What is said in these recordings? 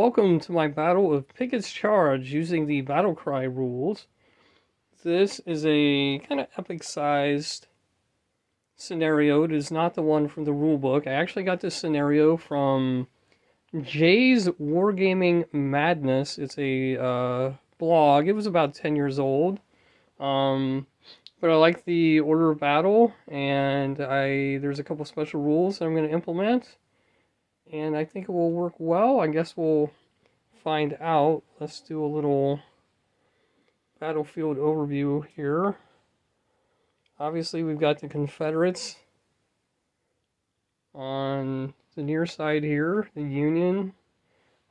welcome to my battle of Pickett's Charge using the battle cry rules. This is a kind of epic-sized scenario. It is not the one from the rulebook. I actually got this scenario from Jay's Wargaming Madness. It's a blog. It was about 10 years old. But I like the order of battle, and there's a couple special rules that I'm going to implement. And I think it will work well. I guess we'll find out. Let's do a little battlefield overview here. Obviously, we've got the Confederates on the near side here, the Union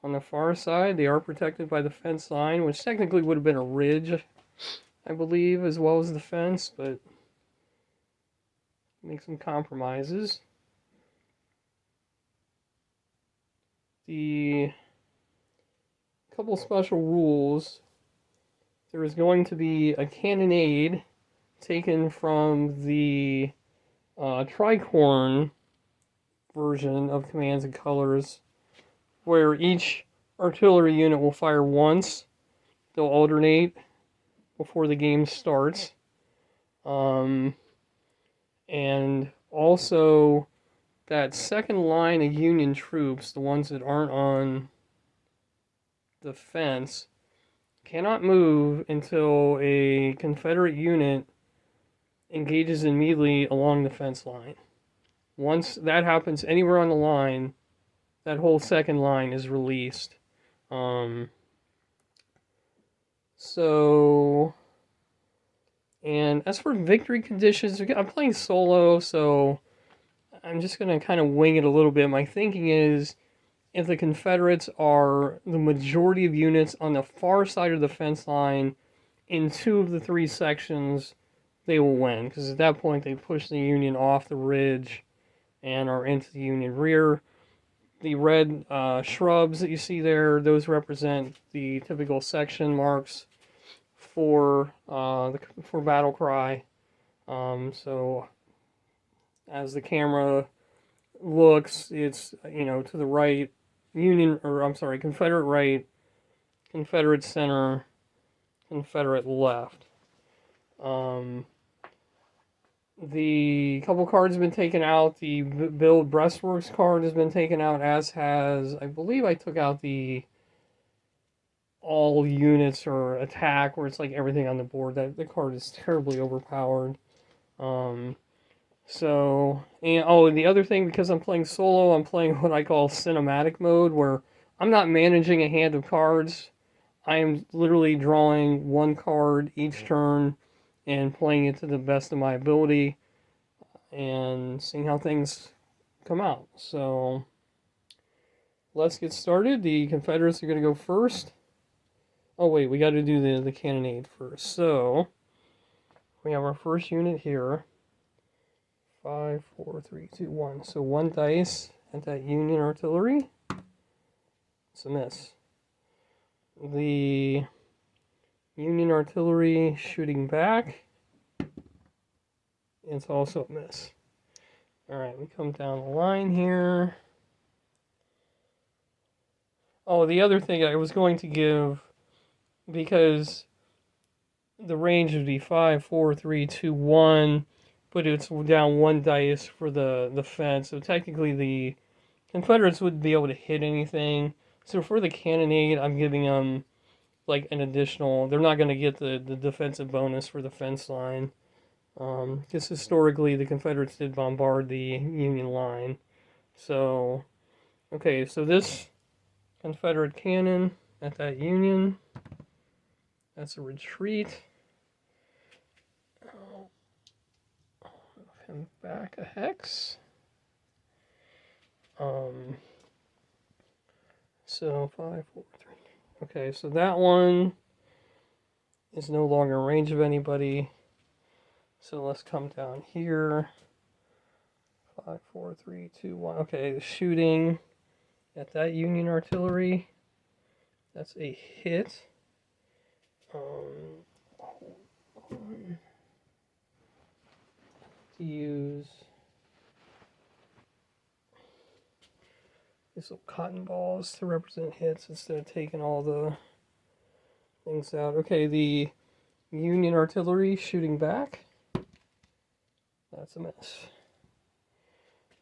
on the far side. They are protected by the fence line, which technically would have been a ridge, I believe, as well as the fence, but make some compromises. The couple special rules. There is going to be a cannonade taken from the tricorn version of Commands and Colors, where each artillery unit will fire once. They'll alternate before the game starts. And also, that second line of Union troops, the ones that aren't on the fence, cannot move until a Confederate unit engages immediately along the fence line. Once that happens anywhere on the line, that whole second line is released. And as for victory conditions, I'm playing solo, so I'm just going to kind of wing it a little bit. My thinking is, if the Confederates are the majority of units on the far side of the fence line in 2 of the 3 sections, they will win. Because at that point, they push the Union off the ridge and are into the Union rear. The red shrubs that you see there, those represent the typical section marks for battle cry. So as the camera looks, it's, to the right, Confederate right, Confederate center, Confederate left. The couple cards have been taken out. The build breastworks card has been taken out, as has, I believe I took out the all units or attack, where it's like everything on the board. That the card is terribly overpowered. And the other thing, because I'm playing solo, I'm playing what I call cinematic mode, where I'm not managing a hand of cards. I am literally drawing one card each turn and playing it to the best of my ability and seeing how things come out. So let's get started. The Confederates are going to go first. Oh wait, we got to do the cannonade first. So we have our first unit here. 5, 4, 3, 2, 1. So 1 dice at that Union artillery. It's a miss. The Union artillery shooting back. It's also a miss. Alright, we come down the line here. Oh, the other thing I was going to give, because the range would be 5, 4, 3, 2, 1, but it's down 1 dice for the fence, so technically the Confederates wouldn't be able to hit anything. So for the cannonade, I'm giving them like an additional, they're not going to get the defensive bonus for the fence line. Because historically the Confederates did bombard the Union line. So, okay, so this Confederate cannon at that Union, that's a retreat. I'll move him back a hex. So 5, 4, 3. Okay, so that one is no longer in range of anybody. So let's come down here. 5, 4, 3, 2, 1. Okay, the shooting at that Union artillery. That's a hit. Hold on. To use these little cotton balls to represent hits instead of taking all the things out. Okay, the Union artillery shooting back. That's a miss.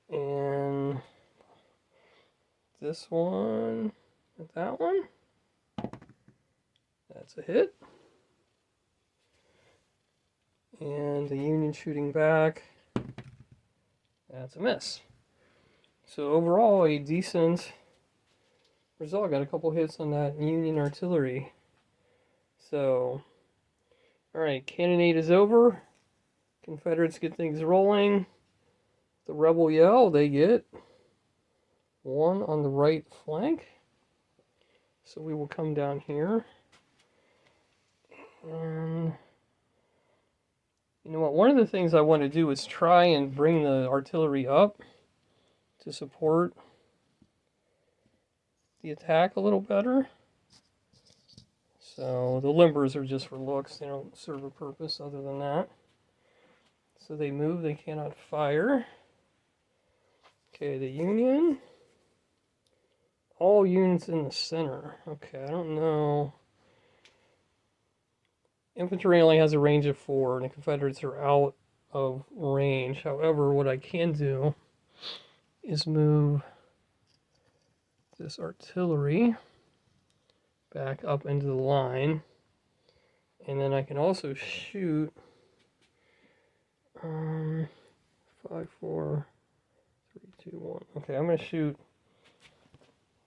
And this one, and that one, that's a hit. And the Union shooting back, that's a miss. So overall, a decent result. Got a couple hits on that Union artillery. So, alright, cannonade is over. Confederates get things rolling. The rebel yell, they get one on the right flank. So we will come down here. And you know what? One of the things I want to do is try and bring the artillery up to support the attack a little better. So the limbers are just for looks. They don't serve a purpose other than that. So they move. They cannot fire. Okay, the Union. All units in the center. Okay, I don't know. Infantry only has a range of 4, and the Confederates are out of range. However, what I can do is move this artillery back up into the line, and then I can also shoot 5, 4, 3, 2, 1. Okay, I'm going to shoot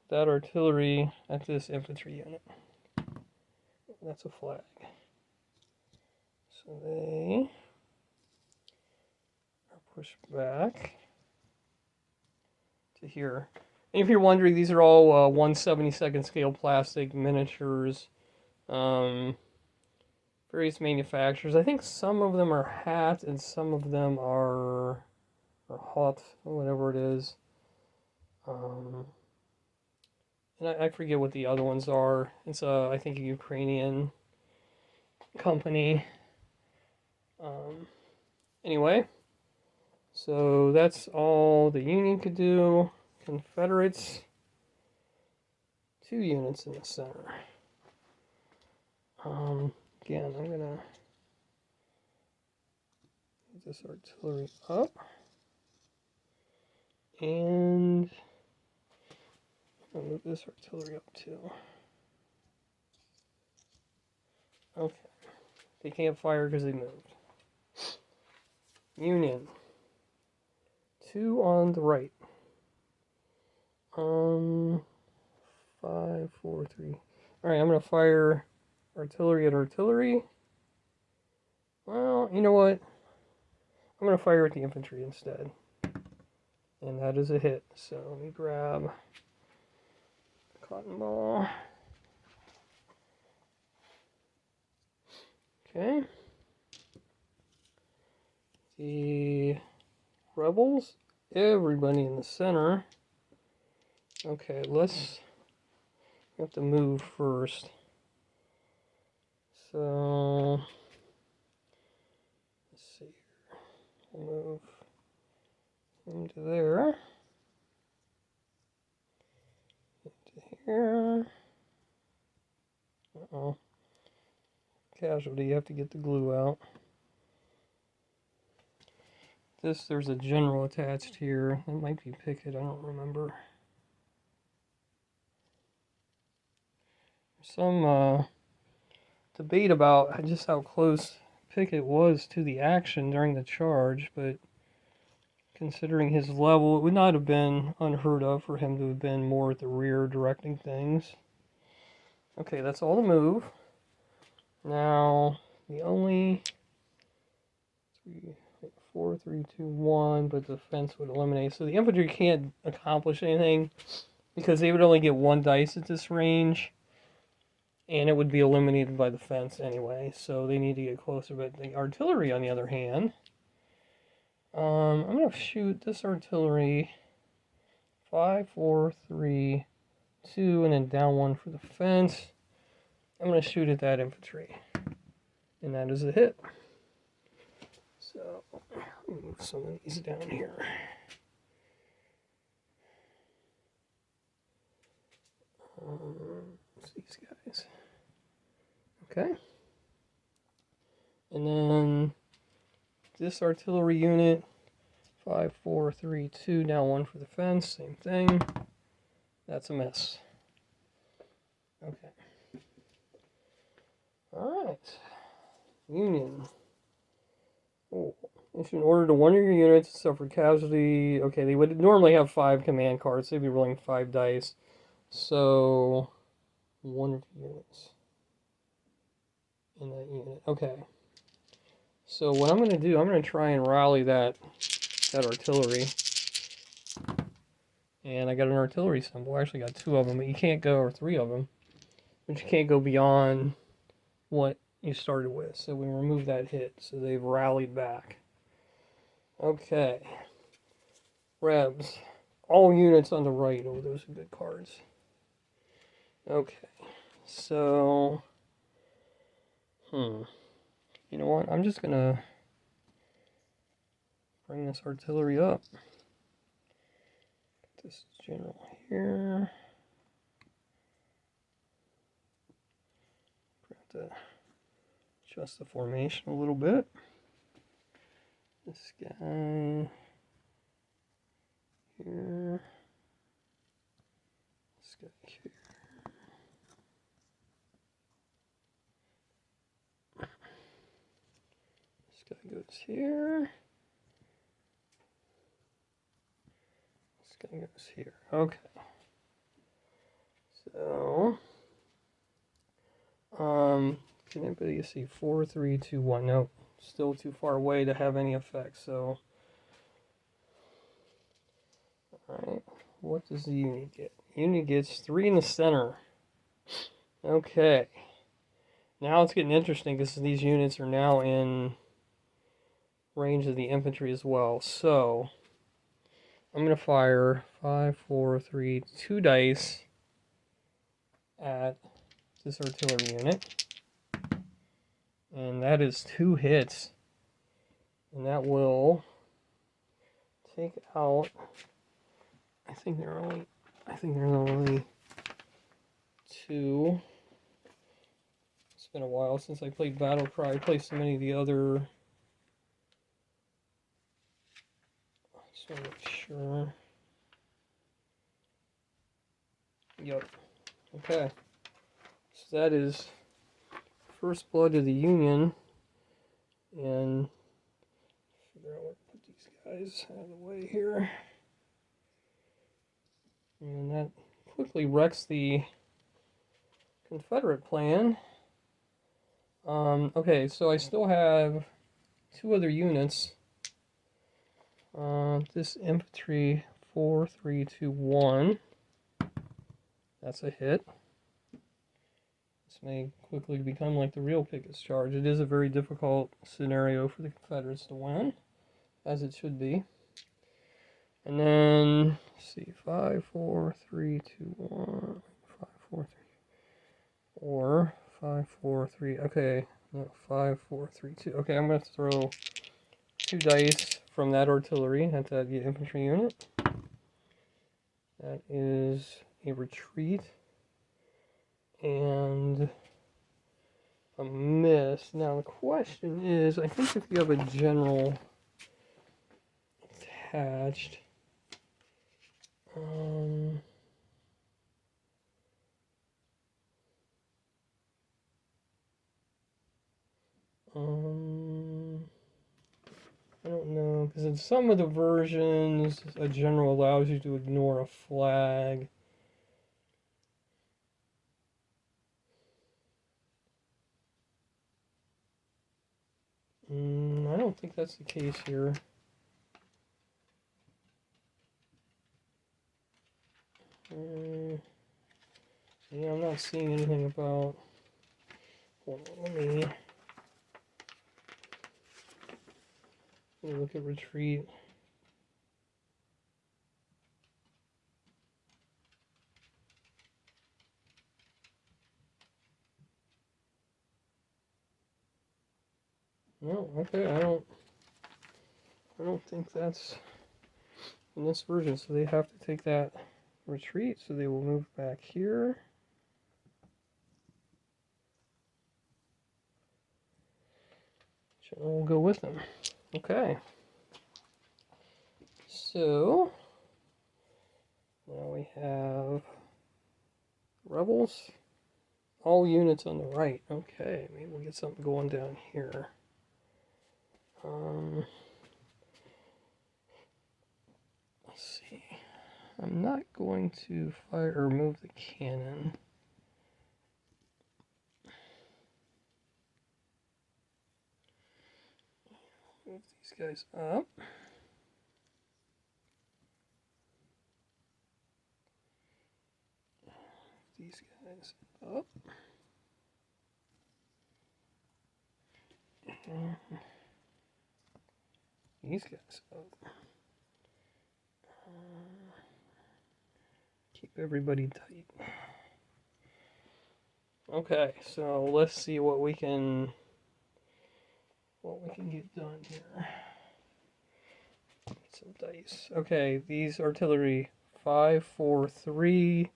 that artillery at this infantry unit. That's a flag. So they are pushed back to here. And if you're wondering, these are all 1/72 scale plastic miniatures. Various manufacturers. I think some of them are hat and some of them are hot, whatever it is. And I forget what the other ones are. It's I think a Ukrainian company. Anyway, so that's all the Union could do. Confederates, 2 units in the center. Again, I'm gonna get this artillery up, and I'll move this artillery up too. Okay, they can't fire because they moved. Union, 2 on the right. 5, 4, 3. All right, I'm gonna fire artillery at artillery. Well, you know what? I'm gonna fire at the infantry instead, and that is a hit. So let me grab the cotton ball. Okay. The rebels, everybody in the center. Okay, let's have to move first. So let's see here. We'll move into there. Into here. Uh-oh. Casualty, you have to get the glue out. There's a general attached here. That might be Pickett, I don't remember. Some debate about just how close Pickett was to the action during the charge, but considering his level, it would not have been unheard of for him to have been more at the rear directing things. Okay, that's all the move. Now, the only 4, 3, 2, 1, but the fence would eliminate. So the infantry can't accomplish anything because they would only get 1 dice at this range, and it would be eliminated by the fence anyway. So they need to get closer. But the artillery, on the other hand, I'm going to shoot this artillery 5, 4, 3, 2, and then down 1 for the fence. I'm going to shoot at that infantry, and that is a hit. So, move some of these down here. It's these guys. Okay. And then this artillery unit, 5, 4, 3, 2, now 1 for the fence, same thing. That's a miss. Okay. Alright. Union. Oh. Issue an order to one of your units to suffer casualty. Okay, they would normally have 5 command cards. They'd be rolling 5 dice. So, 1 of the units in that unit. Okay. So what I'm going to do, I'm going to try and rally that artillery. And I got an artillery symbol. I actually got 2 of them, but you can't go, or 3 of them. But you can't go beyond what you started with. So we remove that hit. So they've rallied back. Okay. Rebs. All units on the right. Oh, those are good cards. Okay. So, you know what? I'm just going to bring this artillery up. Put this general here. Have to adjust the formation a little bit. This guy here. This guy here. This guy goes here. This guy goes here. Okay. So, can anybody see 4, 3, 2, 1? Nope. Still too far away to have any effect. So, alright. What does the unit get? Unit gets 3 in the center. Okay. Now it's getting interesting because these units are now in range of the infantry as well. So, I'm going to fire 5, 4, 3, 2 dice at this artillery unit. And that is 2 hits. And that will take out, I think there's only 2. It's been a while since I played Battle Cry. I played so many of the other. Just want to make sure. Yep. Okay. So that is first blood of the Union. And figure out where to put these guys out of the way here. And that quickly wrecks the Confederate plan. Okay, so I still have 2 other units. This infantry 4, 3, 2, 1. That's a hit. This may quickly become like the real Pickett's charge. It is a very difficult scenario for the Confederates to win, as it should be. And then, let's see, 5, 4, 3, 2, 1. 5, 4, 3, 4, 5, 4, 3. Okay, no, 5, 4, 3, 2. Okay, I'm going to throw 2 dice from that artillery at that infantry unit. That is a retreat and a miss. Now the question is, I think if you have a general attached, I don't know, because in some of the versions, a general allows you to ignore a flag. I don't think that's the case here. Yeah, I'm not seeing anything about. Hold on, let me look at retreat. No, okay, I don't think that's in this version, so they have to take that retreat, so they will move back here. General will go with them. Okay. So now we have rebels. All units on the right. Okay, maybe we'll get something going down here. Let's see. I'm not going to fire or move the cannon. Move these guys up. These guys up. And these guys up. Keep everybody tight. Okay, so let's see what we can get done here. Some dice. Okay, these artillery 5, 4, 3.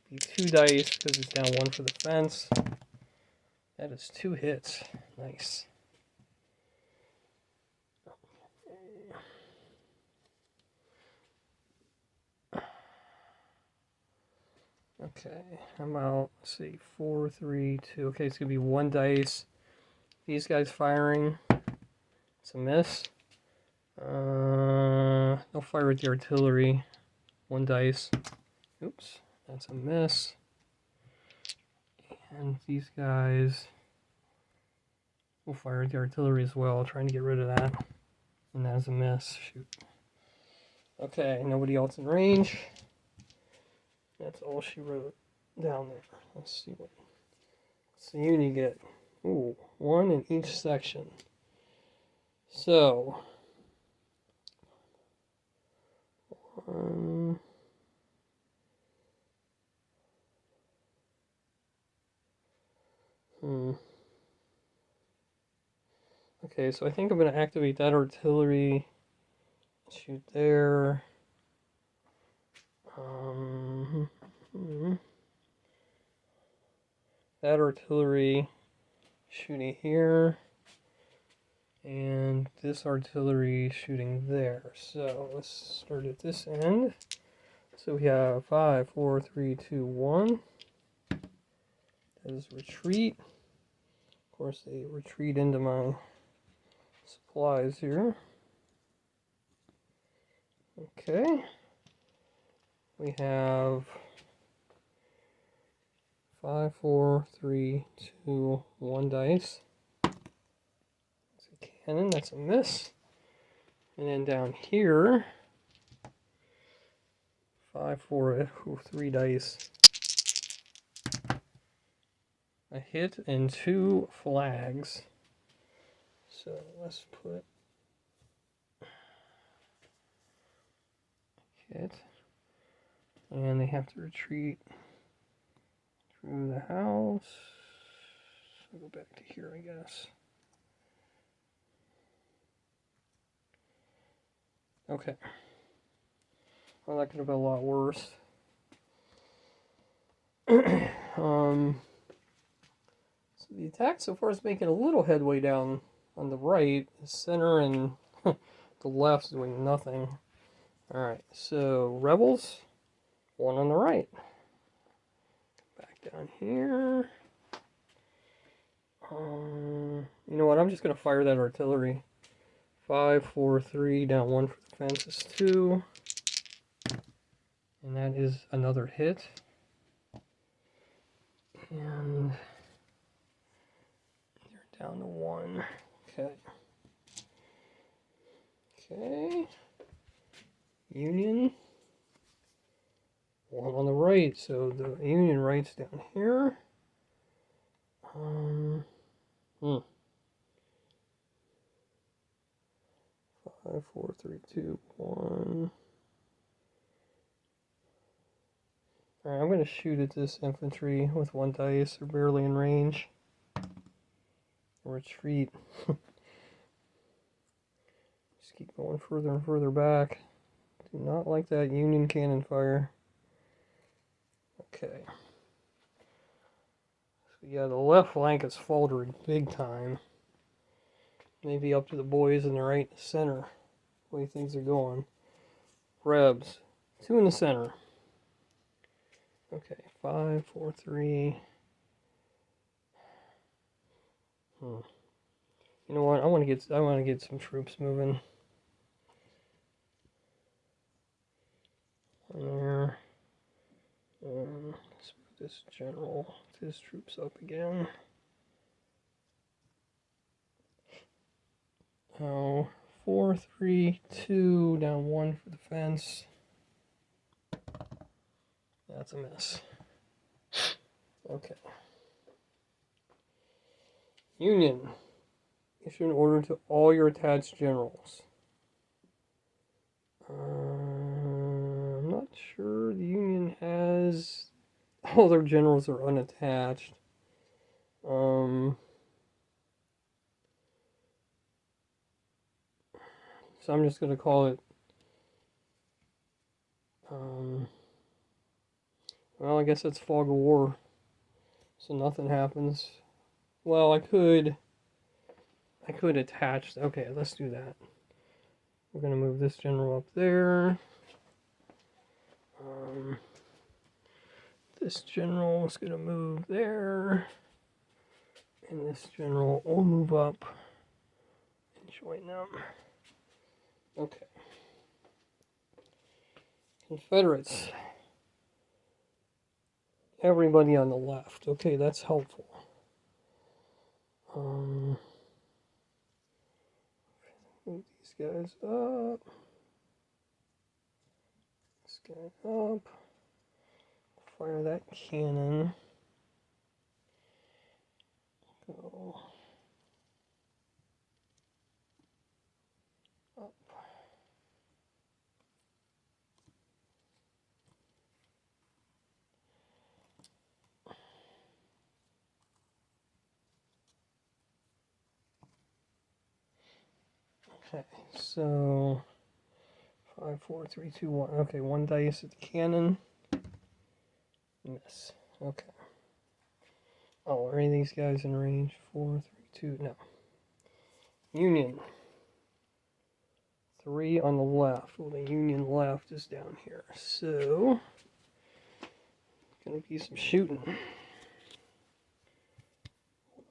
Be 2 dice because it's down 1 for the fence. That is 2 hits. Nice. Okay, how about, let's see, 4, 3, 2. Okay, it's going to be 1 dice. These guys firing. It's a miss. They'll fire with the artillery. 1 dice. Oops, that's a miss. And these guys will fire with the artillery as well, trying to get rid of that. And that is a miss. Shoot. Okay, nobody else in range. That's all she wrote down there. Let's see what's the unit get. Ooh, 1 in each section. So, 1. Okay, so I think I'm going to activate that artillery. Shoot there. That artillery shooting here. And this artillery shooting there. So let's start at this end. So we have 5, 4, 3, 2, 1. That is retreat. Of course, they retreat into my supplies here. Okay. We have 5, 4, 3, 2, 1 dice. That's a cannon, that's a miss. And then down here, 5, 4, 3 dice. A hit and 2 flags. So let's put hit. And they have to retreat through the house. So go back to here, I guess. Okay. Well, that could have been a lot worse. So the attack so far is making a little headway down on the right. The center and the left's doing nothing. Alright, so rebels, 1 on the right. Back down here. You know what, I'm just going to fire that artillery. 5, 4, 3, down 1 for the fence is 2. And that is another hit. And they're down to 1. Okay. Okay. Union. 1 on the right, so the Union right's down here. 5, 4, 3, 2, 1. Alright, I'm going to shoot at this infantry with 1 dice. They're barely in range. Retreat. Just keep going further and further back. Do not like that Union cannon fire. Okay. So yeah, the left flank is faltering big time. Maybe up to the boys in the right center. The way things are going. Rebs. 2 in the center. Okay, 5, 4, 3. You know what? I want to get some troops moving. There. Let's move this general, his troops up again. Oh, 4, 3, 2, down 1 for the fence. That's a mess. Okay. Union. Issue an order to all your attached generals. I'm not sure the Union has... All their generals are unattached. So I'm just going to call it... well, I guess it's fog of war. So nothing happens. Well, I could attach... Okay, let's do that. We're going to move this general up there. This general is going to move there. And this general will move up and join them. Okay. Confederates. Everybody on the left. Okay, that's helpful. Move these guys up. This guy up. Fire that cannon. Go up. Okay, so 5, 4, 3, 2, 1. Okay, 1 dice at the cannon. Miss. Okay. Oh, are any of these guys in range? 4, 3, 2. No. Union. 3 on the left. Well, the Union left is down here. So, gonna be some shooting. I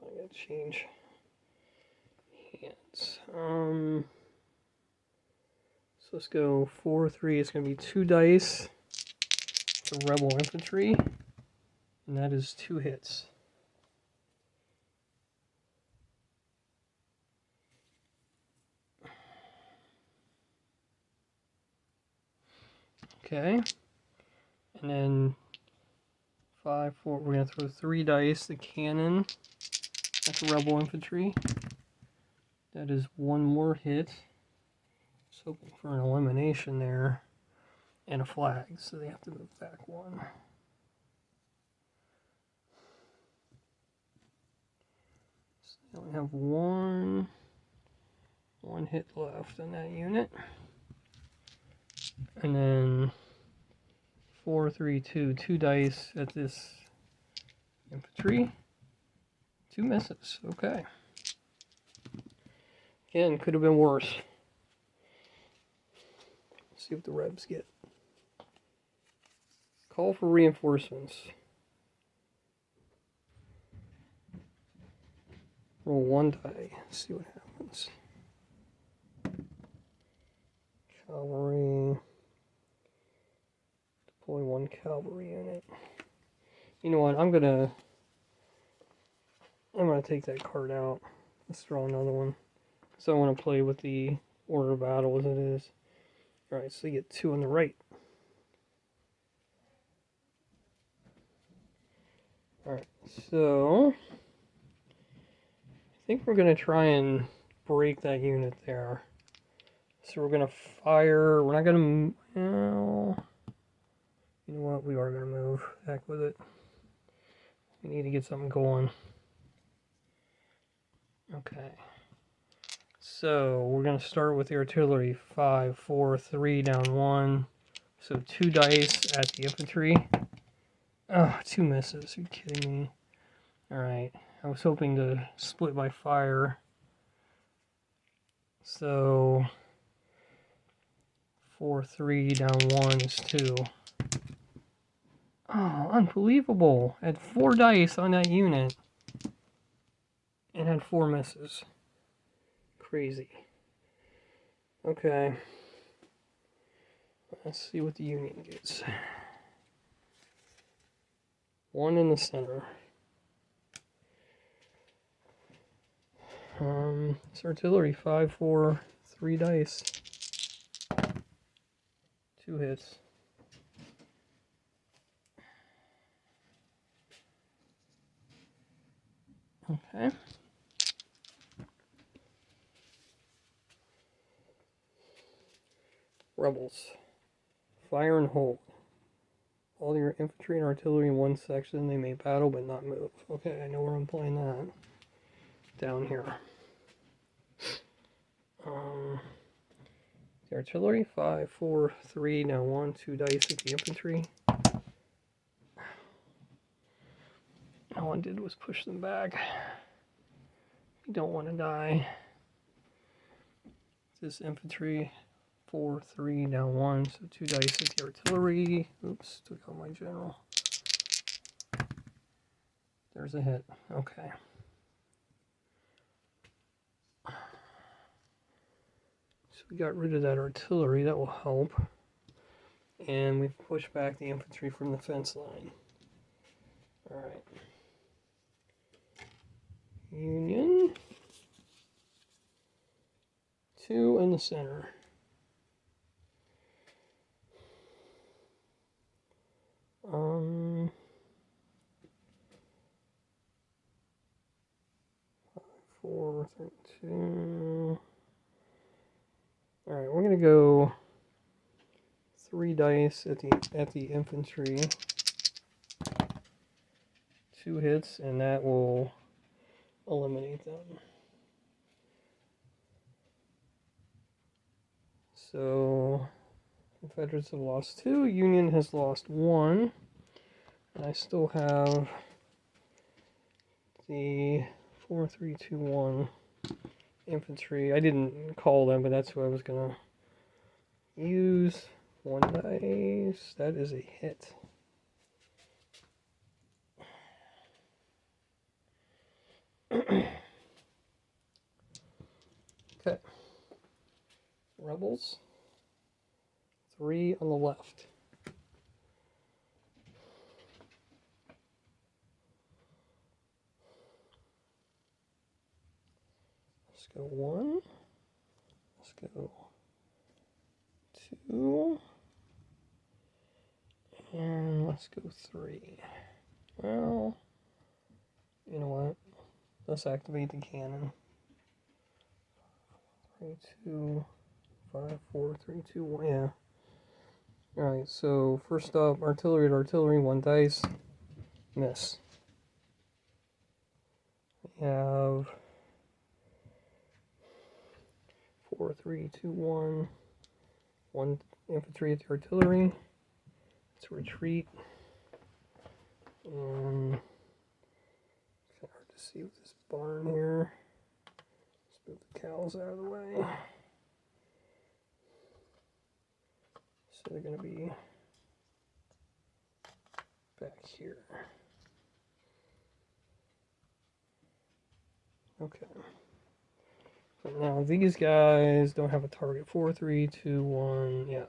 gotta change hands. So let's go 4, 3. It's gonna be 2 dice for rebel infantry, and that is 2 hits. Okay, and then 5, 4. We're gonna throw 3 dice. The cannon. That's rebel infantry. That is 1 more hit. Just hoping for an elimination there. And a flag, so they have to move back 1. So they only have one hit left on that unit. And then 4, 3, 2, 2 dice at this infantry. 2 misses. Okay. Again, could have been worse. Let's see what the Rebs get. Call for reinforcements. Roll 1 die. See what happens. Cavalry. Deploy 1 cavalry unit. You know what? I'm gonna take that card out. Let's draw another one. So I want to play with the order of battle as it is. Alright, so you get 2 on the right. Alright, so I think we're going to try and break that unit there. So we're going to fire. We're not going to... Well, you know what? We are going to move. Heck with it. We need to get something going. Okay. So we're going to start with the artillery. 5, 4, 3, down 1. So 2 dice at the infantry. Oh, 2 misses. Are you kidding me? Alright. I was hoping to split my fire. So 4-3 down 1 is 2. Oh, unbelievable. I had 4 dice on that unit. And had 4 misses. Crazy. Okay. Let's see what the Union gets. 1 in the center. It's artillery. 5, 4, 3 dice. 2 hits. Okay. Rebels. Fire and hold. All your infantry and artillery in one section. They may battle but not move. Okay, I know where I'm playing that. Down here. The artillery. 5, 4, 3. Now 1, 2 dice at the infantry. All I did was push them back. You don't want to die. This infantry. 4, 3, down 1, so 2 dice at the artillery. Oops, took out my general. There's a hit. Okay. So we got rid of that artillery. That will help. And we've pushed back the infantry from the fence line. Alright. Union. 2 in the center. Four, 32. Alright, we're gonna go 3 dice at the infantry. 2 hits, and that will eliminate them. So Confederates have lost 2, Union has lost 1, and I still have the 4, 3, 2, 1 infantry. I didn't call them, but that's who I was gonna use. 1 dice. That is a hit. Okay. Rebels. 3 on the left. Let's go 1. Let's go 2. And let's go 3. Well, you know what? Let's activate the cannon. 3, 2, 5, 4, 3, 2, 1. Yeah. Alright, so first up, artillery to artillery, 1 dice. Miss. We have 4, 3, 2, 1. 1 infantry at the artillery. Let's retreat. And it's kind of hard to see with this barn here. Let's move the cows out of the way. So they're going to be back here. Okay. But now these guys don't have a target. 4, 3, 2, 1. Yeah.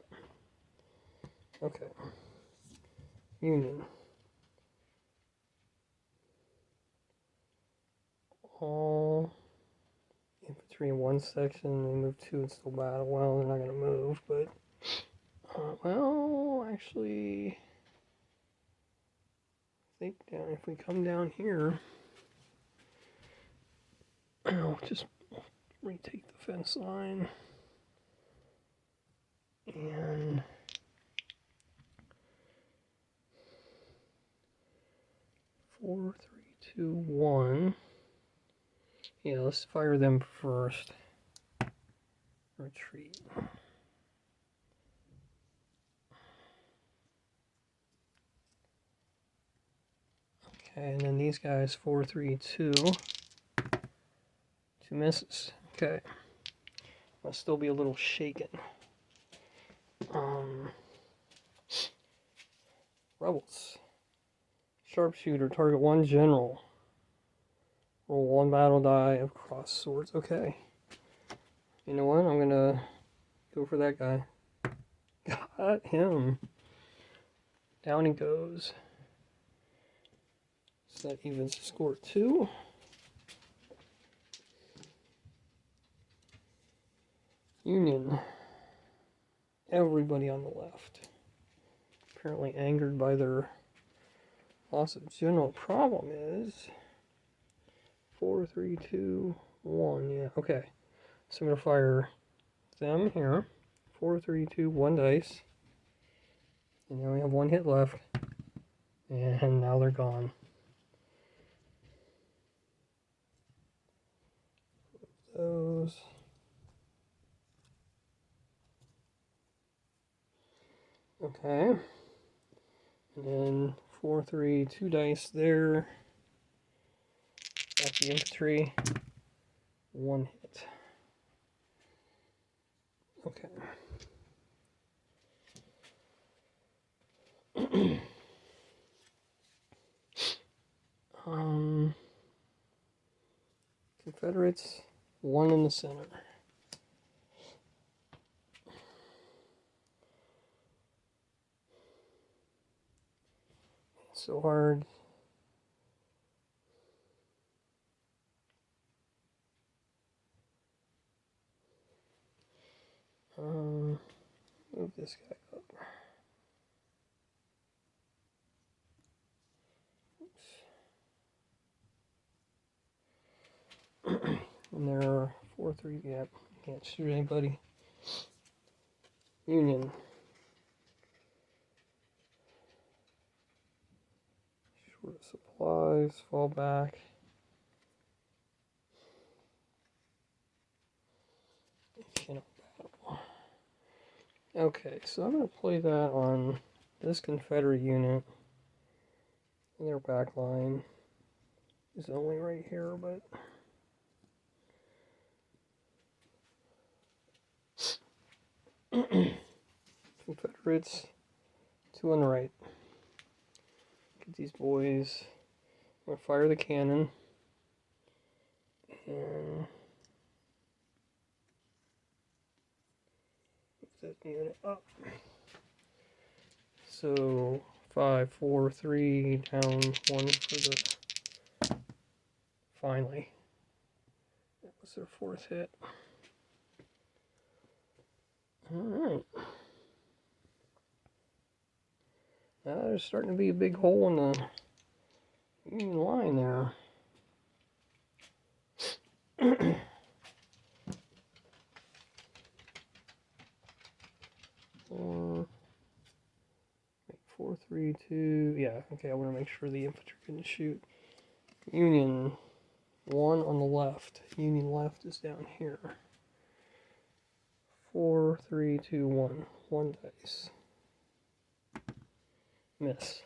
Okay. Union. All infantry in one section. They move 2 and still battle. Well, they're not going to move, but well, actually, I think if we come down here, I'll just retake the fence line and four, 3, 2, 1. Yeah, let's fire them first. Retreat. Okay, and then these guys 4, 3, 2. 2 misses. Okay. Must still be a little shaken. Rebels. Sharpshooter, target 1 general. Roll 1 battle die of cross swords. Okay. You know what? I'm gonna go for that guy. Got him. Down he goes. So that evens the score 2. Union. Everybody on the left. Apparently angered by their loss of general. Problem is 4, 3, 2, 1. Yeah, okay. So I'm going to fire them here. 4, 3, 2, 1 dice. And now we have 1 hit left. And now they're gone. Those. Okay. And then 4, 3, 2 dice there. Back the infantry. 1 hit. Okay. Confederates, 1 in the center. It's so hard. Move this guy up. And there are 4, 3, yeah, can't shoot anybody. Union. Short of supplies, fall back. Cannot battle. Okay, so I'm going to play that on this Confederate unit. And their back line is only right here, but Confederates, 2 on the right. Get these boys. I'm going to fire the cannon. And move that unit up. So 5, 4, 3, down 1 for the. Finally. That was their 4th hit. Alright. Now there's starting to be a big hole in the Union line there. Four, 4, 3, 2. Yeah, okay, I want to make sure the infantry can shoot. Union, 1 on the left. Union left is down here. 4, 3, 2, 1. 1 dice. Miss.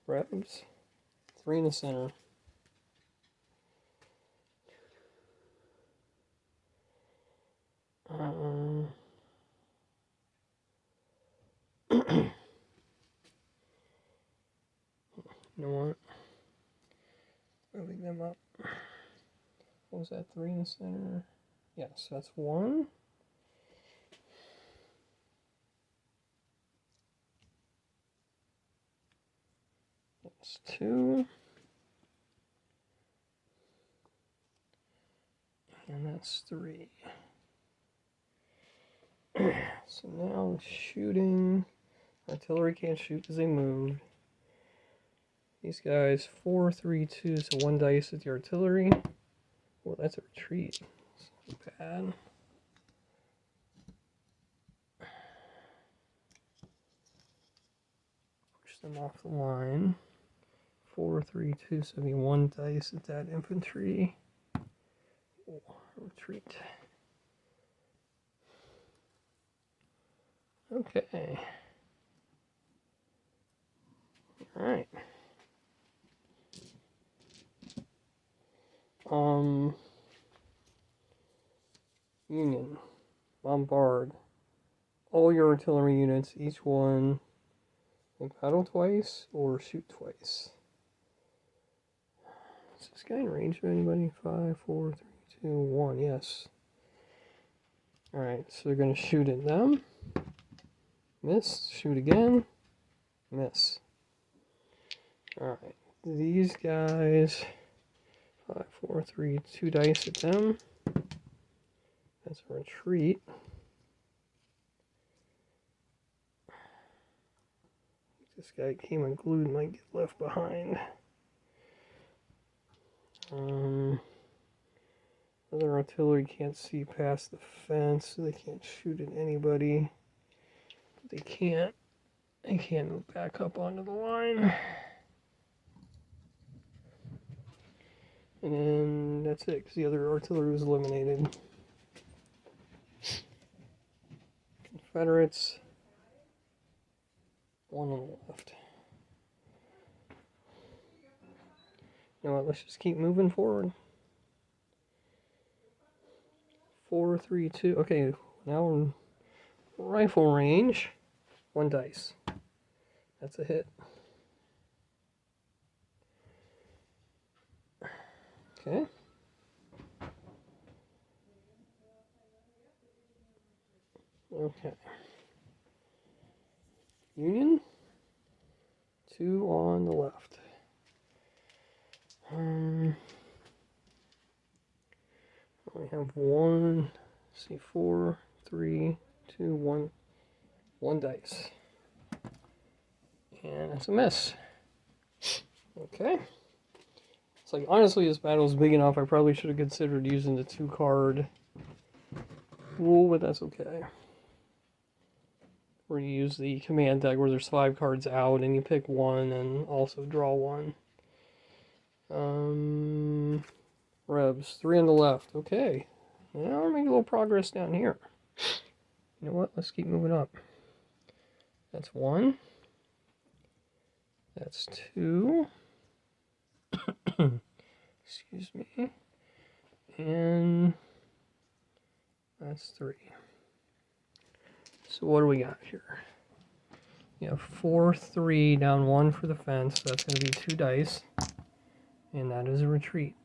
Rebs, 3 in the center. You know what? Moving them up. What was that? 3 in the center? Yes, that's 1. That's 2. And that's 3. So now shooting. Artillery can't shoot because they moved. These guys, 4, 3, 2, so 1 dice with the artillery. Well, that's a retreat. It's not bad. Push them off the line. 4, 3, 2, so it'll be 1 dice at that infantry. Oh, retreat. Okay. Alright. Union. Bombard. All your artillery units, each one, battle twice or shoot twice. Is this guy in range of anybody? 5, 4, 3, 2, 1. Yes. Alright, so they're going to shoot at them. Miss. Shoot again. Miss. Alright. These guys. 5, 4, 3, 2 dice at them. That's a retreat. This guy came unglued, might get left behind. Other artillery can't see past the fence, so they can't shoot at anybody. But they can't move back up onto the line. And then that's it, because the other artillery was eliminated. Confederates, one on the left. You know what, let's just keep moving forward. 4, 3, 2. Okay, now we're in rifle range. 1 dice. That's a hit. Okay. Okay. Union. 2 on the left. We have 1, see 4, 3, 2, 1, 1 dice. And it's a miss. Okay. It's like, honestly, this battle is big enough. I probably should have considered using the 2-card rule, but that's okay. Where you use the command deck where there's 5 cards out and you pick 1 and also draw 1. Rebs, 3 on the left. Okay. Now we're making a little progress down here. You know what? Let's keep moving up. That's 1. That's 2. Excuse me. And that's 3. So what do we got here? You have 4, 3, down 1 for the fence. So that's going to be 2 dice. And that is a retreat.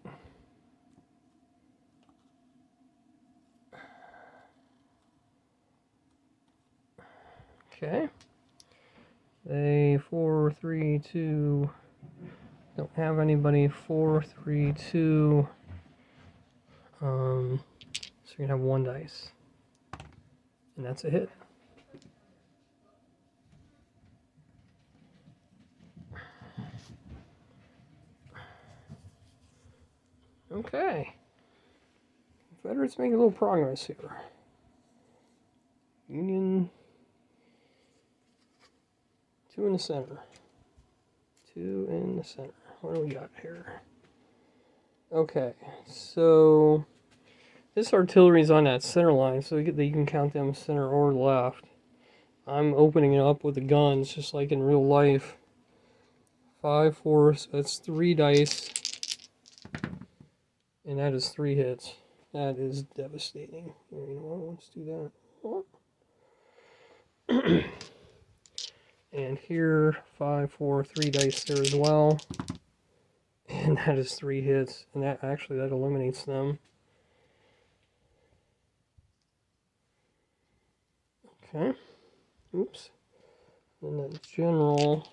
Okay. They 4, 3, 2. Don't have anybody. 4, 3, 2. So you're gonna have 1 dice, and that's a hit. Okay. Confederates making a little progress here. Union. 2 in the center. 2 in the center. What do we got here? Okay, so this artillery is on that center line, so you can count them center or left. I'm opening it up with the guns, just like in real life. 5, 4, so that's 3 dice. And that is 3 hits. That is devastating. Here, you know what? Let's do that. And here, 5, 4, 3 dice there as well. And that is 3 hits. And that eliminates them. Okay. Oops. And then that general.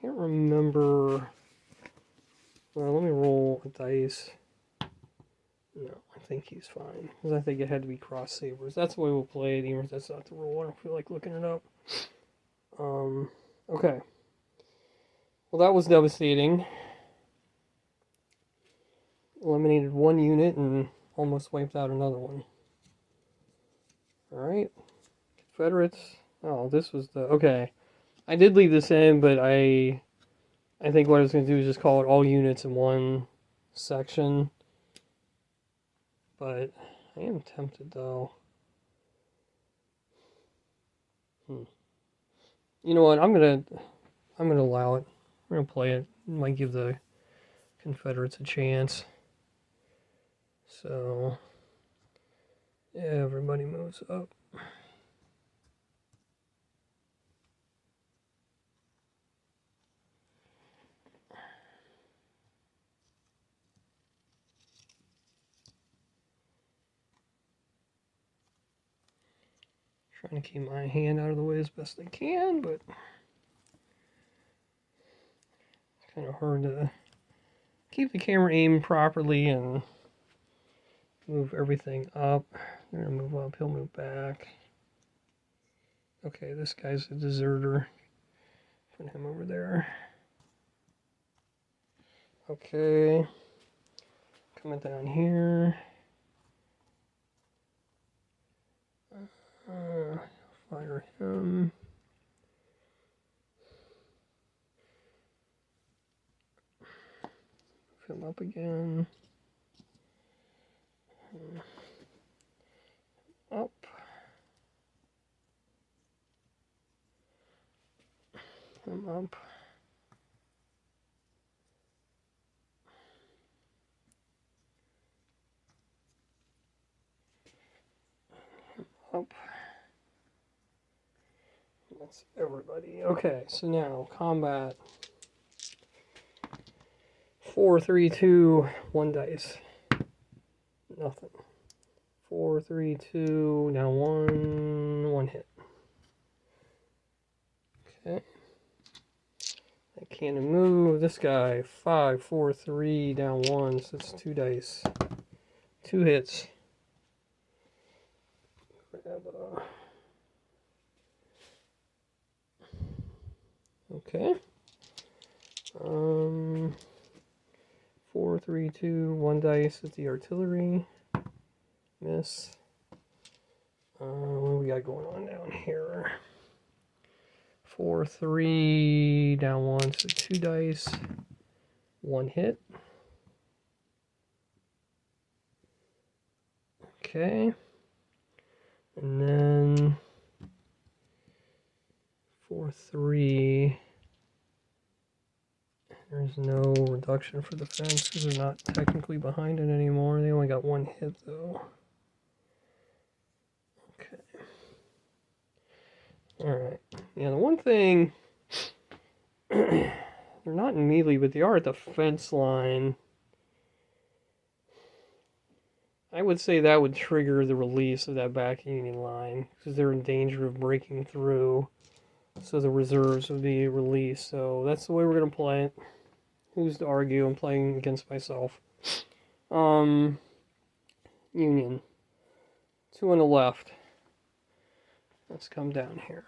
Can't remember. Well, let me roll a dice. No, I think he's fine. Because I think it had to be cross sabers. That's the way we'll play it, even if that's not the rule. I don't feel like looking it up. Okay. Well, that was devastating. Eliminated 1 unit and almost wiped out another one. Alright. Confederates. Oh, this was the... Okay. I did leave this in, but I think what I was going to do is just call it all units in one section. But I am tempted, though. You know what? I'm gonna allow it. We're gonna play it. Might give the Confederates a chance. So everybody moves up. Trying to keep my hand out of the way as best I can, but it's kind of hard to keep the camera aimed properly and move everything up. I'm gonna move up, he'll move back. Okay, this guy's a deserter. Put him over there. Okay. Coming down here. Fire him. Move him up again. Up. Him up. Up. That's everybody. Okay, so now combat. 4, 3, 2, 1 dice. Nothing. 4, 3, 2, now 1 hit. Okay. I can't move. This guy, 5, 4, 3, down 1, so it's 2 dice. 2 hits. Grab okay. 4, 3, 2, 1 dice with the artillery. Miss. What do we got going on down here? 4, 3, down 1, so 2 dice. 1 hit. Okay. And then 4, 3. There's no reduction for the fence because they're not technically behind it anymore. They only got 1 hit though. Okay. Alright. Yeah, the one thing, they're not in melee, but they are at the fence line. I would say that would trigger the release of that back Union line because they're in danger of breaking through. So the reserves would be released. So that's the way we're going to play it. Who's to argue? I'm playing against myself. Union. 2 on the left. Let's come down here.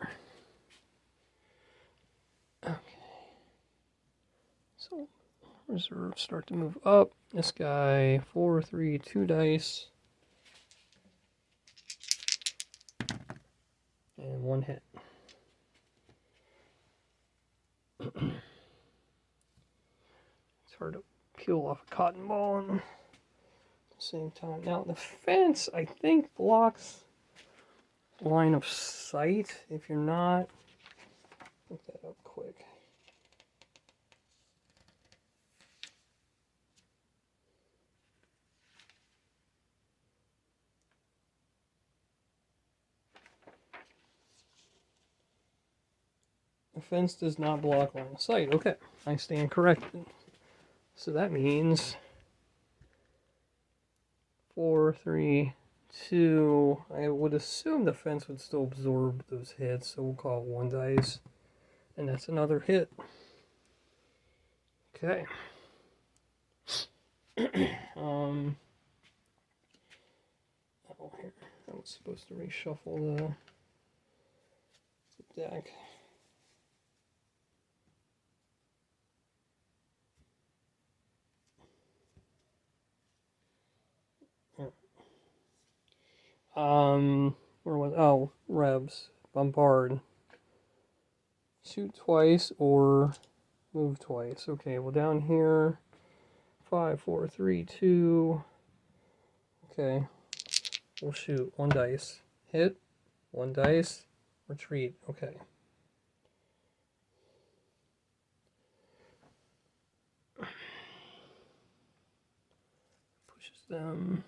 Okay. So reserves start to move up. This guy, 4, 3, 2 dice. And 1 hit. It's hard to peel off a cotton ball at the same time. Now the fence, I think, blocks line of sight. If you're not, look that up quick. The fence does not block line of sight. Okay, I stand corrected. So that means 4, 3, 2. I would assume the fence would still absorb those hits, so we'll call it 1 dice. And that's another hit. Okay. Oh, here. I was supposed to reshuffle the deck. Where was, oh, revs, bombard, shoot twice or move twice. Okay, well down here, 5, 4, 3, 2. Okay, we'll shoot 1 dice, hit, 1 dice, retreat. Okay. them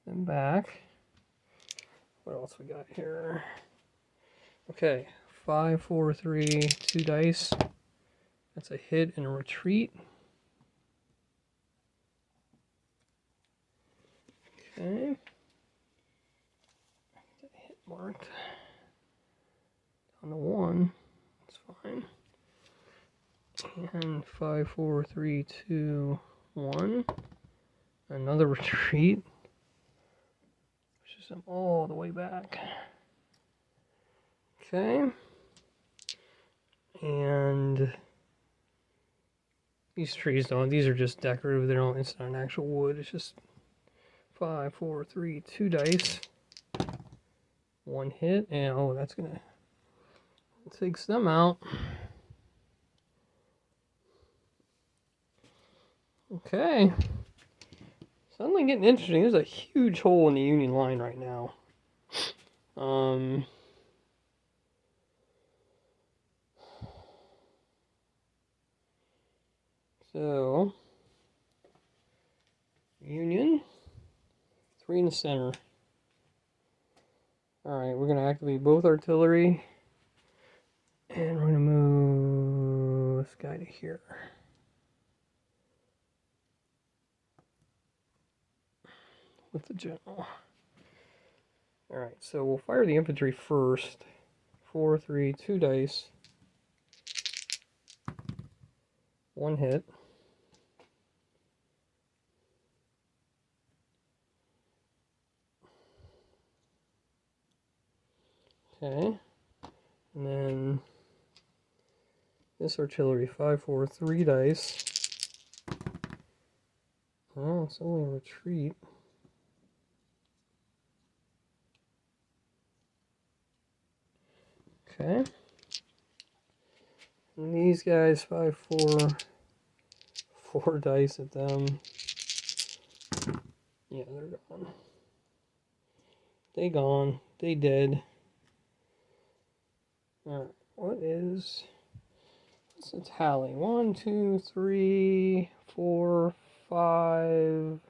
back. What else we got here? Okay, 5, 4, 3, 2 dice. That's a hit and a retreat. Okay. Hit marked. On the 1. That's fine. And 5, 4, 3, 2, 1. Another retreat. Pushes them all the way back. Okay. And these trees don't, these are just decorative. They don't, it's not an actual wood. It's just 5, 4, 3, 2 dice. 1 hit, and oh, that's gonna, takes them out. Okay. Suddenly getting interesting. There's a huge hole in the Union line right now. So, Union, 3 in the center. Alright, we're going to activate both artillery. And we're going to move this guy to here. With the general. Alright, so we'll fire the infantry first. 4, 3, 2 dice. 1 hit. Okay. And then this artillery, 5, 4, 3 dice. Oh, it's only a retreat. Okay. And these guys, 5, 4, 4 dice at them. Yeah, they're gone. They gone. They dead. Alright, what's the tally? 1, 2, 3, 4, 5.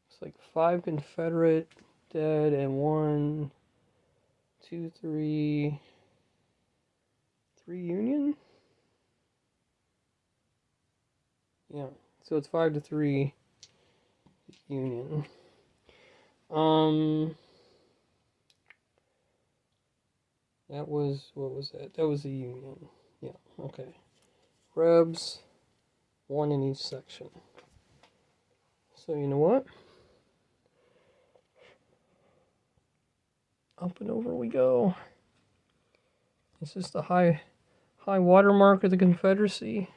It's like 5 Confederate dead and 1, 2, 3 Union? Yeah, so it's 5 to 3 Union. That was, what was that? That was the Union. Yeah, okay. Rebs, 1 in each section. So you know what? Up and over we go. Is this the high water mark of the Confederacy?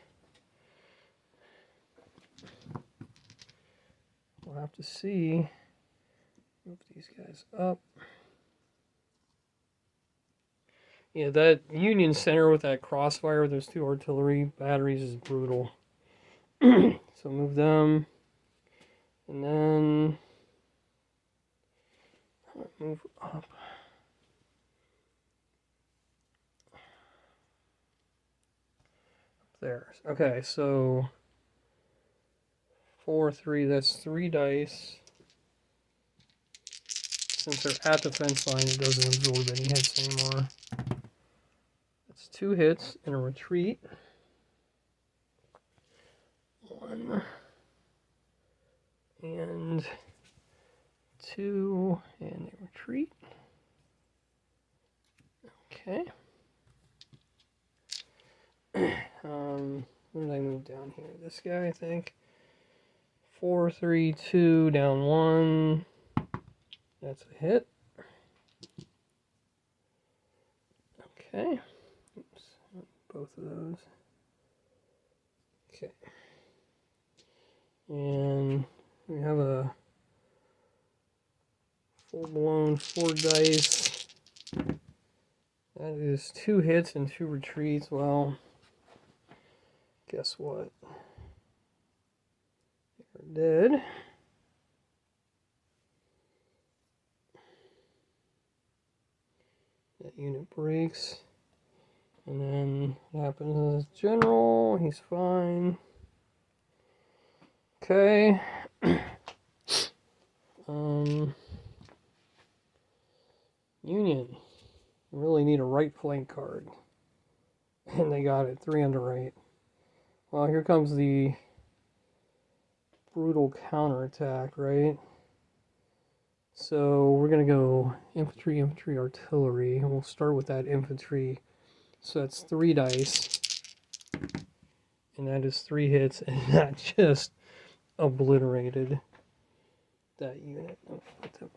We'll have to see. Move these guys up. Yeah, that Union Center with that crossfire with those 2 artillery batteries is brutal. So move them. And then move up. There. Okay, so 4, 3, that's 3 dice. Since they're at the fence line, it doesn't absorb any hits anymore. That's 2 hits and a retreat. 1 and 2 and a retreat. Okay. Where did I move down here? This guy, I think. 4, 3, 2, down 1. That's a hit. Okay. Oops. Both of those. Okay. And we have a full-blown 4 dice. That is 2 hits and 2 retreats. Well, guess what? They're dead. That unit breaks. And then what happens is general, he's fine. Okay. Union. You really need a right flank card. And they got it, 3 under right. Well, here comes the brutal counterattack, right? So we're going to go infantry, infantry, artillery. And we'll start with that infantry. So that's 3 dice. And that is 3 hits. And that just obliterated that unit. I'll put them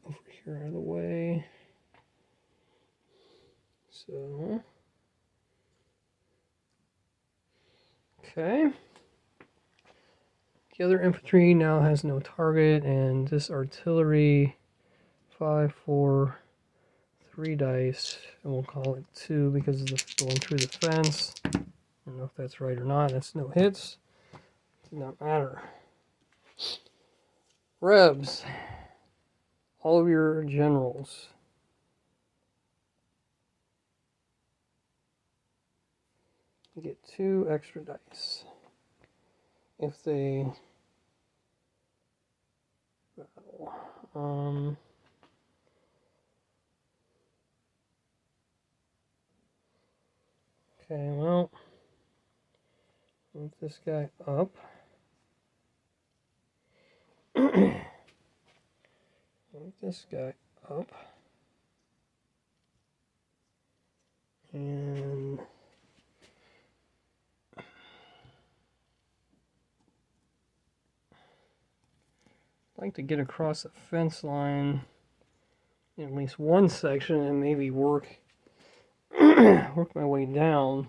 over here out of the way. So, okay. The other infantry now has no target, and this artillery, 5, 4, 3 dice, and we'll call it 2 because of the going through the fence. I don't know if that's right or not. That's no hits. Does not matter. Rebs. All of your generals. You get 2 extra dice. If they battle. Okay, well, move this guy up. Move this guy up. And I'd like to get across the fence line in at least one section and maybe work work my way down.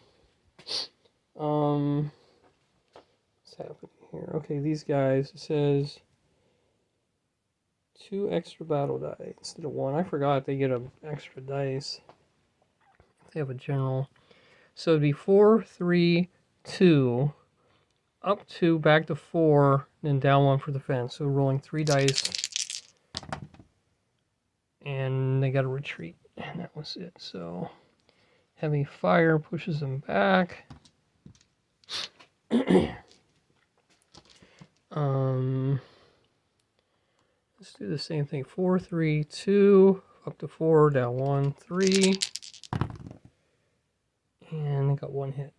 What's happening here? Okay, these guys, it says 2 extra battle die instead of 1. I forgot they get an extra dice if they have a general. So it'd be 4, 3, 2, up 2, back to 4, then down 1 for the fence. So rolling 3 dice, and they got to retreat, and that was it. So heavy fire pushes them back. Let's do the same thing. 4, 3, 2, up to 4, down 1, 3, and they got 1 hit.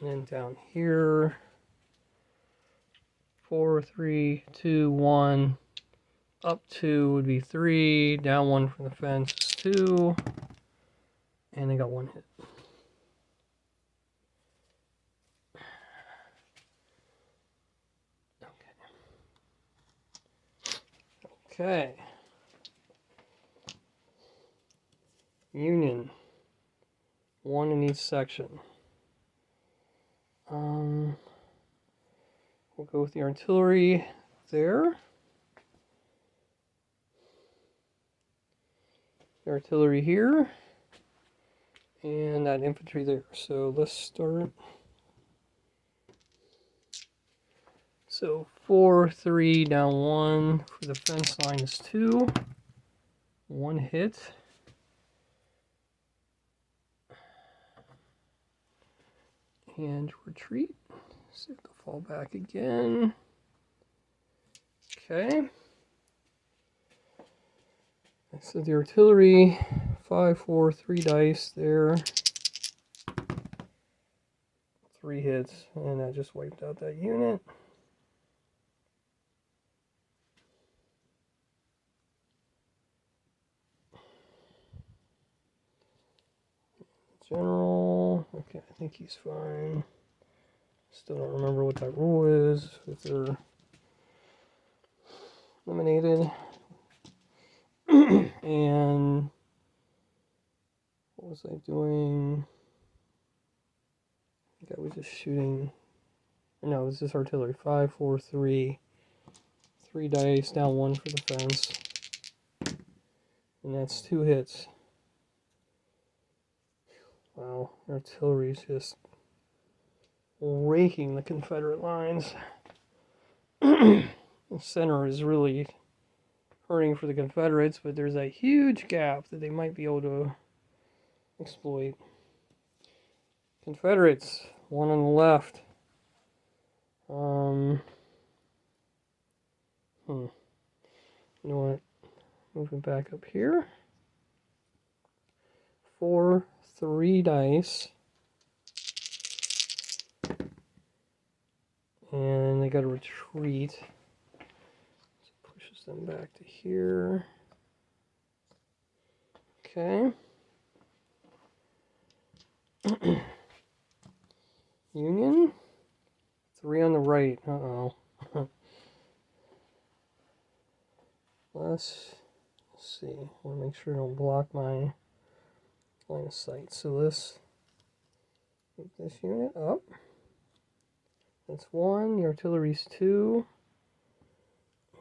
And then down here, 4, 3, 2, 1, up 2 would be 3, down 1 from the fence is 2, and they got 1 hit. Okay. Union. 1 in each section. We'll go with the artillery there. The artillery here. And that infantry there. So let's start. So 4, 3, down 1 for the fence line is 2. 1 hit. And retreat. So to fall back again. Okay. So the artillery, 5, 4, 3 dice there. 3 hits, and that just wiped out that unit. General, okay, I think he's fine. Still don't remember what that rule is, if they're eliminated. And what was I doing? I think I was just shooting. No, it was just artillery. 5, 4, 3. 3 dice, down 1 for the fence. And that's 2 hits. Wow, artillery's just raking the Confederate lines. The center is really hurting for the Confederates, but there's a huge gap that they might be able to exploit. Confederates, one on the left. You know what? Moving back up here. 4, 3 dice. And they got to retreat. So pushes them back to here. Okay. Union. 3 on the right. Uh-oh. Let's see. I want to make sure I don't block my line of sight. So let's move this unit up. That's 1. The artillery's 2.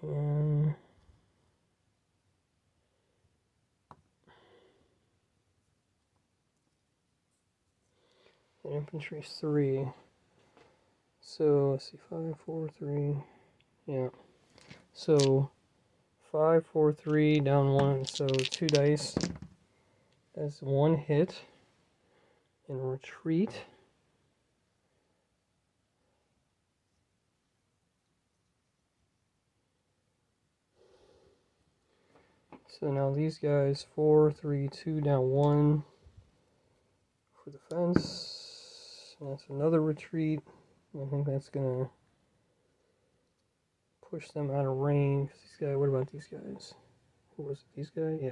And the infantry's 3. So let's see, 5, 4, 3. Yeah. So 5, 4, 3, down 1. So 2 dice. That's 1 hit. And retreat. So now these guys, 4, 3, 2, down 1 for defense. And that's another retreat. I think that's gonna push them out of range. These guys, what about these guys? Who was it? These guys? Yeah.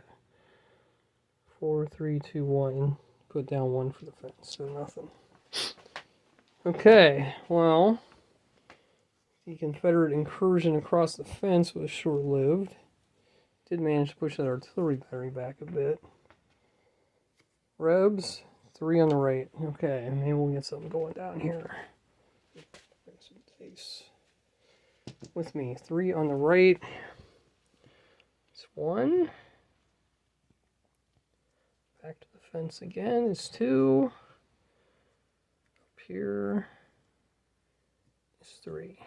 4, 3, 2, 1. Put down 1 for defense, so nothing. Okay, well, the Confederate incursion across the fence was short-lived. Did manage to push that artillery battery back a bit. Rebs, 3 on the right. Okay, maybe we'll get something going down here. Bring some dice with me. 3 on the right. It's 1. Back to the fence again is 2. Up here is 3.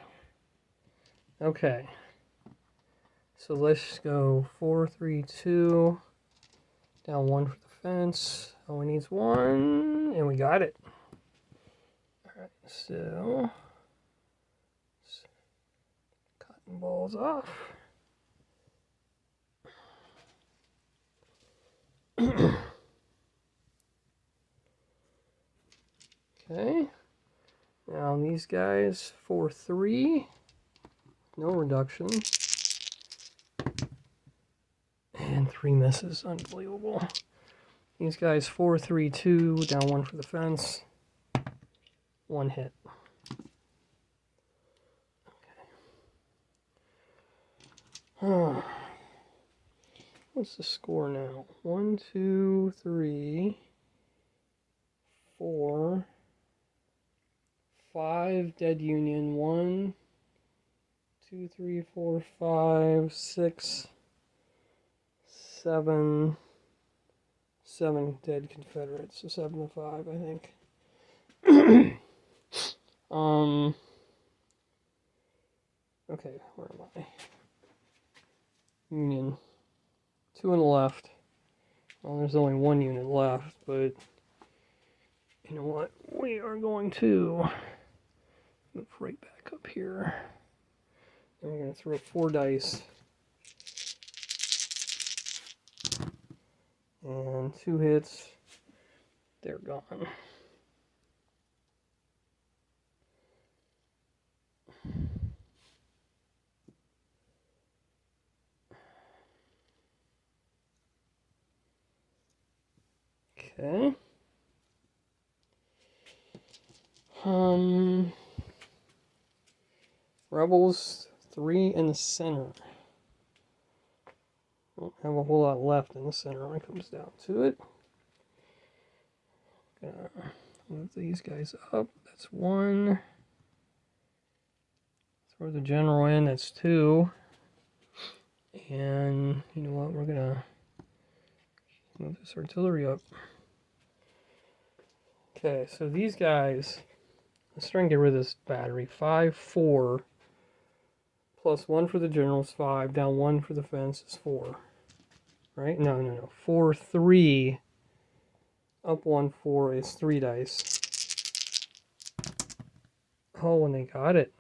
Okay. So let's go 4, 3, 2. Down 1 for the fence. Only needs 1. And we got it. Alright, so cotton balls off. Okay. Now these guys, 4, 3. No reduction. And 3 misses. Unbelievable. These guys, 4, 3, 2. Down 1 for the fence. 1 hit. Okay. What's the score now? 1, 2, 3, 4, 5 dead Union. 1, 2, 3, 4, 5, 6, 7 dead Confederates. So 7 to 5, I think. Okay, where am I? Union. 2 on the left. Well, there's only 1 unit left, but you know what? We are going to move right back up here. And we're going to throw 4 dice. And 2 hits. They're gone. Okay. Rebels 3 in the center. Don't have a whole lot left in the center when it comes down to it. Gonna move these guys up. That's 1. Throw the general in. That's 2. And you know what? We're gonna move this artillery up. Okay, so these guys, let's try and get rid of this battery. 5, 4 Plus 1 for the general is 5. Down 1 for the fence is 4. Right? No. 4, 3. Up 1, 4 is 3 dice. Oh, and they got it.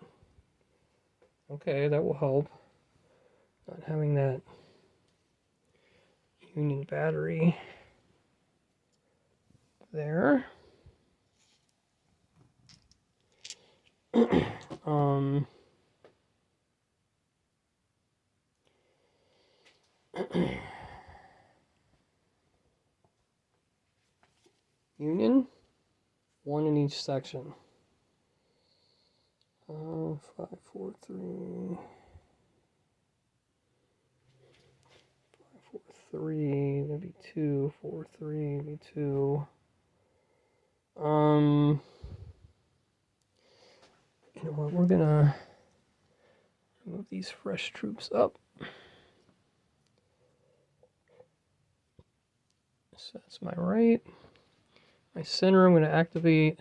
Okay, that will help. Not having that Union battery there. Union, 1 in each section. 5, 4, 3. 5, 4, 3. Maybe 2, 4, 3. Maybe 2. You know what? We're gonna move these fresh troops up. So that's my right. My center, I'm going to activate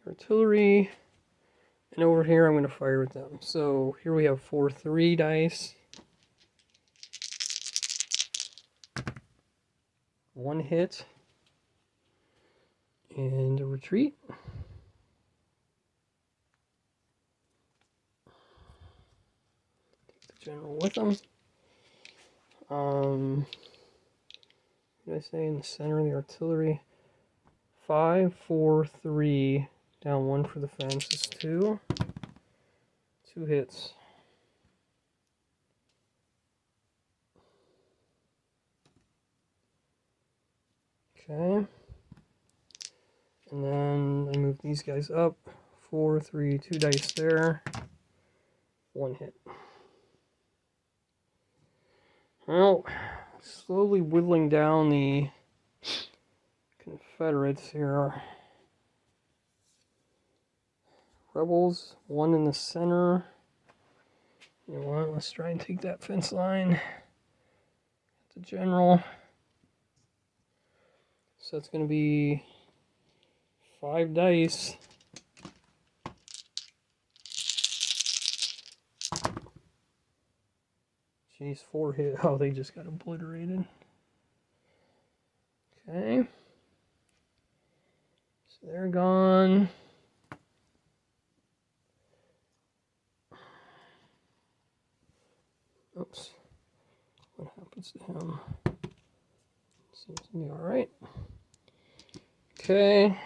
artillery. And over here, I'm going to fire with them. So here we have 4, 3 dice. 1 hit. And a retreat. Take the general with them. What did I say in the center of the artillery? 5, 4, 3. Down 1 for the fence is 2. 2 hits. Okay. And then I move these guys up. 4, 3, 2 dice there. 1 hit. Well, slowly whittling down the Confederates here. Rebels, 1 in the center. You know what? Let's try and take that fence line. The general. So it's going to be 5 dice. Jeez, 4 hit. Oh, they just got obliterated. Okay. So they're gone. Oops. What happens to him? Seems to be alright. Okay.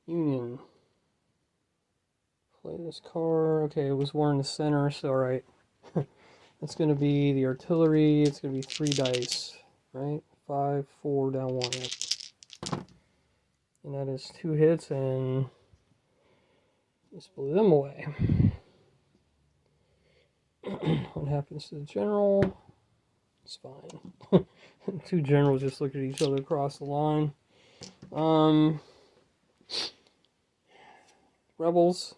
Union. Play this card. Okay, it was 1 in the center, so alright. That's going to be the artillery. It's going to be 3 dice, right? 5, 4, down 1. And that is 2 hits, and just blew them away. What happens to the general? It's fine. 2 generals just look at each other across the line. Rebels,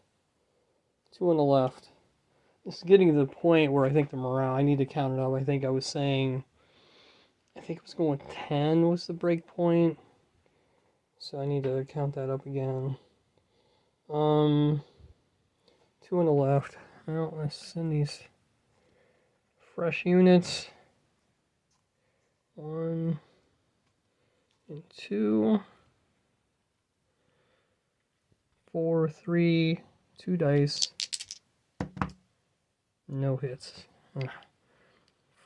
2 on the left. It's getting to the point where I think the morale, I need to count it up. I think it was going 10 was the break point. So I need to count that up again. 2 on the left. Well, let's send these fresh units. 1 and 2. 4, 3, 2 dice. No hits.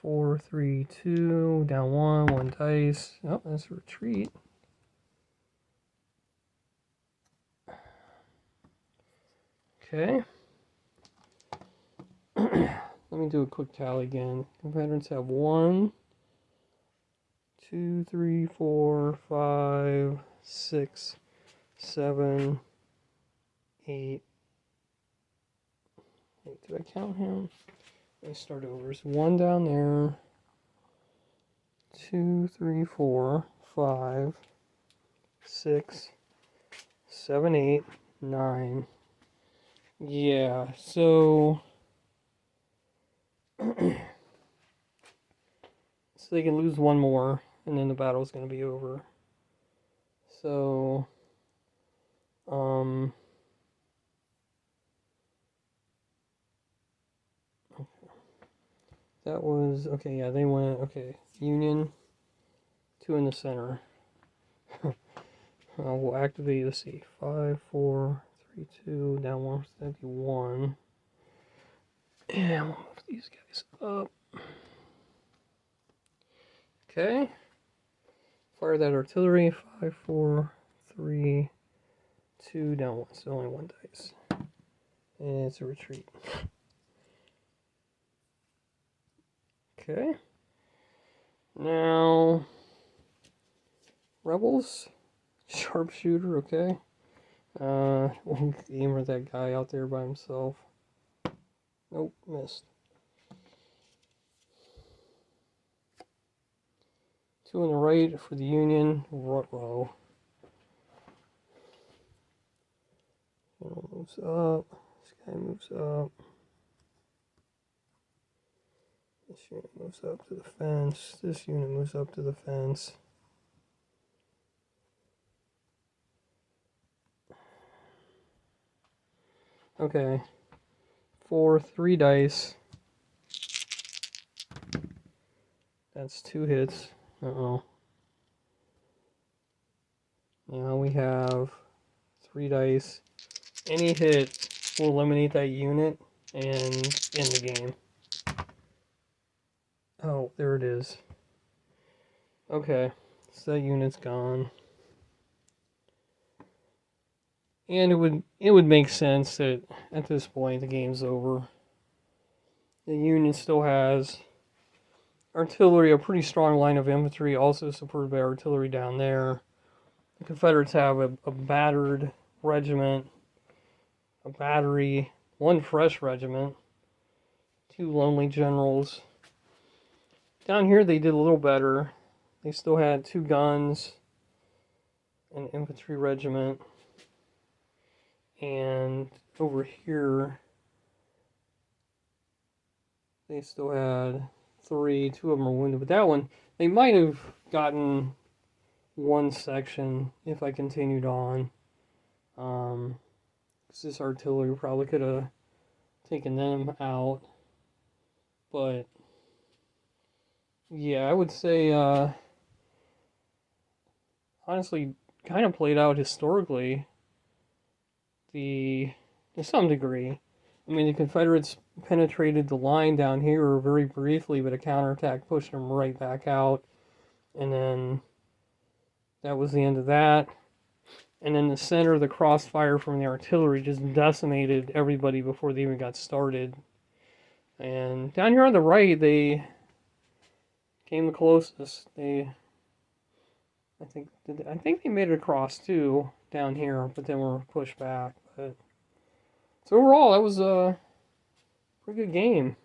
4, 3, 2, down 1, 1 dice. Oh, that's a retreat. Okay. Let me do a quick tally again. Confederates have 1, 2, 3, 4, 5, 6, 7, 8. Wait, did I count him? Let me start over. There's 1 down there. 2, 3, 4, 5, 6, 7, 8, 9. Yeah, so they can lose 1 more, and then the battle's going to be over. So Um, that was, okay, yeah, they went, okay, Union, 2 in the center. We'll activate, let's see, 5, 4, 3, 2, down 1, that'd be 1. And we'll move these guys up. Okay. Fire that artillery, 5, 4, 3, 2, down 1, so only 1 dice. And it's a retreat. Okay. Now, Rebels, sharpshooter, okay. We'll aim at that guy out there by himself. Nope, missed. 2 on the right for the Union, Rutrow. Moves up, this guy moves up. This unit moves up to the fence. This unit moves up to the fence. Okay. 4, 3 dice. That's 2 hits. Uh-oh. Now we have 3 dice. Any hit will eliminate that unit and end the game. Oh, there it is. Okay, so that unit's gone. And it would make sense that at this point the game's over. The Union still has artillery, a pretty strong line of infantry, also supported by artillery down there. The Confederates have a battered regiment, a battery, 1 fresh regiment, 2 lonely generals. Down here they did a little better. They still had 2 guns, an infantry regiment, and over here they still had 3, 2 of them are wounded, but that one, they might have gotten 1 section if I continued on. Because this artillery probably could have taken them out. But yeah, I would say honestly kind of played out historically to some degree. I mean, the Confederates penetrated the line down here very briefly, but a counterattack pushed them right back out. And then that was the end of that. And then the center of the crossfire from the artillery just decimated everybody before they even got started. And down here on the right, they came the closest. I think they made it across too down here, but then were pushed back. But so overall, that was a pretty good game.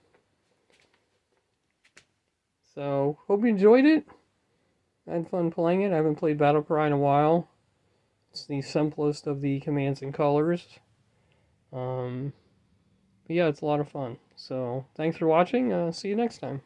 So hope you enjoyed it. I had fun playing it. I haven't played Battlecry in a while. It's the simplest of the commands and colors. But yeah, it's a lot of fun. So thanks for watching. See you next time.